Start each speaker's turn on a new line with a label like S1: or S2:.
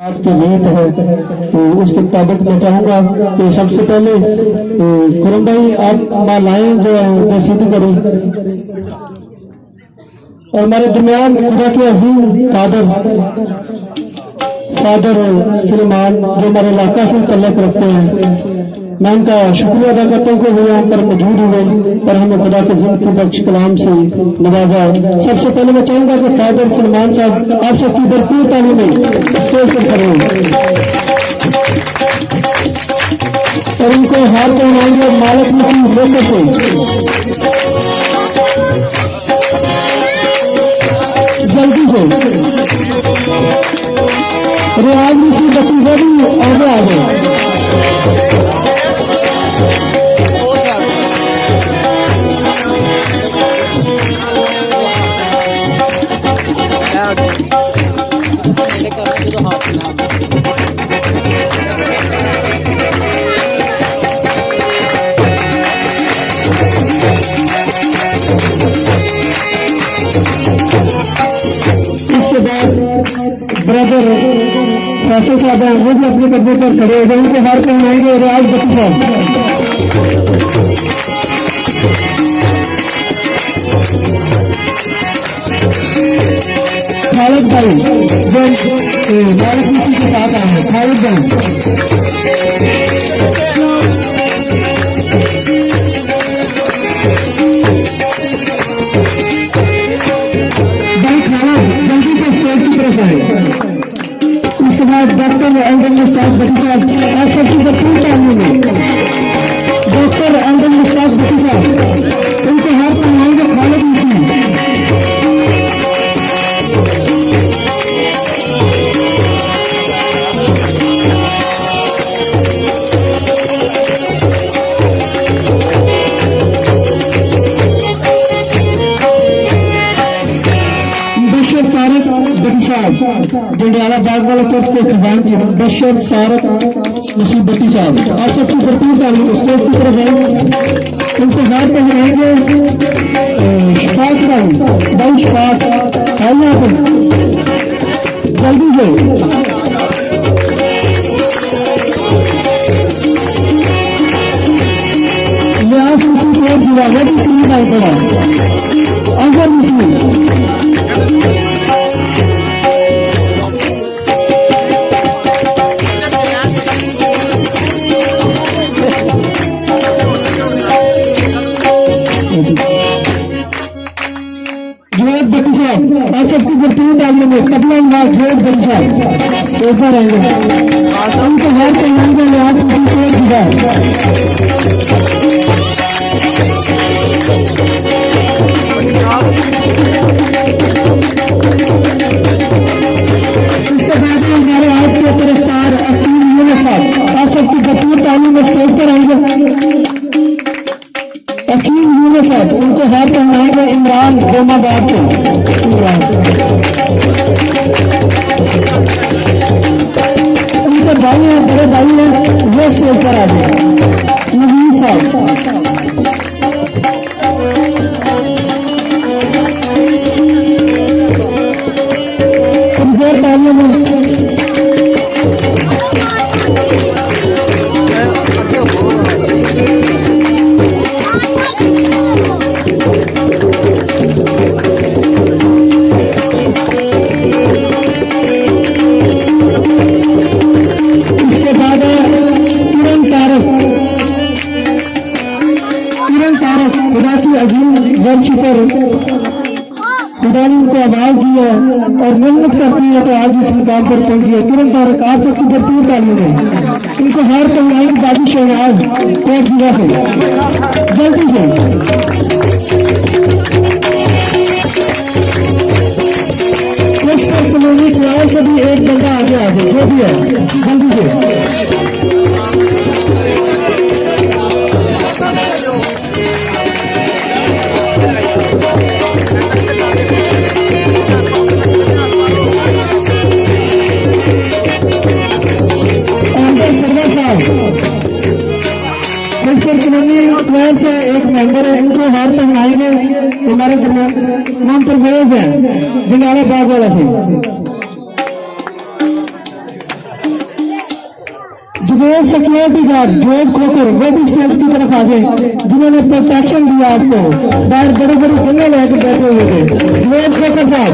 S1: आपके गीत है तो उसके मुताबिक मैं चाहूंगा कि सबसे पहले खुरम भाई आप मालाएं जो है सीधी करें और हमारे दरमियान खुदा के अजीम फादर सलमान जो हमारे इलाका से तल्लुक रखते हैं, मैं उनका शुक्रिया अदा करता हूँ कि वो यहाँ पर मौजूद हुए और हमें खुदा के ज़िंदगी बख्श कलाम से नवाजा। सबसे पहले मैं चाहूंगा कि फादर सलमान साहब आप सबकी भरपूर तालीम स्टेज पर करें और उनको हार पहनाएंगे मालिक मसीह लोगों से जल्दी से रियाज मसीह बच्ची भी आगे आ गए। इसके बाद ब्रदर फैसल साहब हैं, वो भी अपने कदमों पर खड़े हो जाए, उनके हार पहनाएंगे रियाज बच्ची साहब। खालिद भाई जो मालिक मसीह के साथ आए हैं, खालिद भाई जल्दी से स्टेज की तरफ आए। उसके बाद डॉक्टर एल्डन मुश्ताक भट्टी साहब आप सबकी भरपूर तालीम में डॉक्टर एल्डन मुश्ताक भट्टी साहब उनके हाथ में मांगे खालिद मसीह। जंडियाला बाग वाला चर्च के खजानची बशर तारक नसीब भट्टी साहब आप सबकी भरपूर तालीम स्टेज की तरफ आएंगे, उनको हाथ में रहेंगे शफाक भाई शफाक आइए आप जल्दी से लिहाज मसीह को दीवाना भी तीन आए पड़ा अजहर मसीह आप सबकी भरपूर तालीम में कपड़ा जोड़ भट्टी साहब सोफा रहेंगे, उनके हाथ पे नांगे लिहाज इसके बाद हमारे आज के पुरस्कार अकीम यूनुस साहब आप सबकी भरपूर तालीम में स्टेज पर आएंगे। अकीम यूनुस साहब उनको हाथ पहनाएंगे इमरान गोमाबाद को उनके भाई हैं बड़े भाई हैं वो स्टेज पर आ गए। नवीन साहब कमजोर तालियों में खुदा की अजीम वर्शिपर खुदा ने उनको आवाज दी है और मेहनत करती है तो आज इस मुकाम पर पहुंची है। किरण तारक आप सबकी भरपूर तालीम है, इनको हार पहनाएंगे बाबू शहनाज कोट जिला से जल्दी से कॉलोनी ट्रायल से भी एक बंदा आगे आ जाए जो भी है जल्दी से कॉलोनी से एक मेंबर है, इनको हार पहनाएंगे हमारे नाम परवेज है जंडाला बाग वाला से जुबेर सिक्योरिटी गार्ड जोब खोकर वो भी स्टेज की तरफ आ गए, जिन्होंने प्रोटेक्शन दिया आपको। बाहर बड़े बड़े गन्ने लेकर बैठे हुए थे। जोब खोकर साहब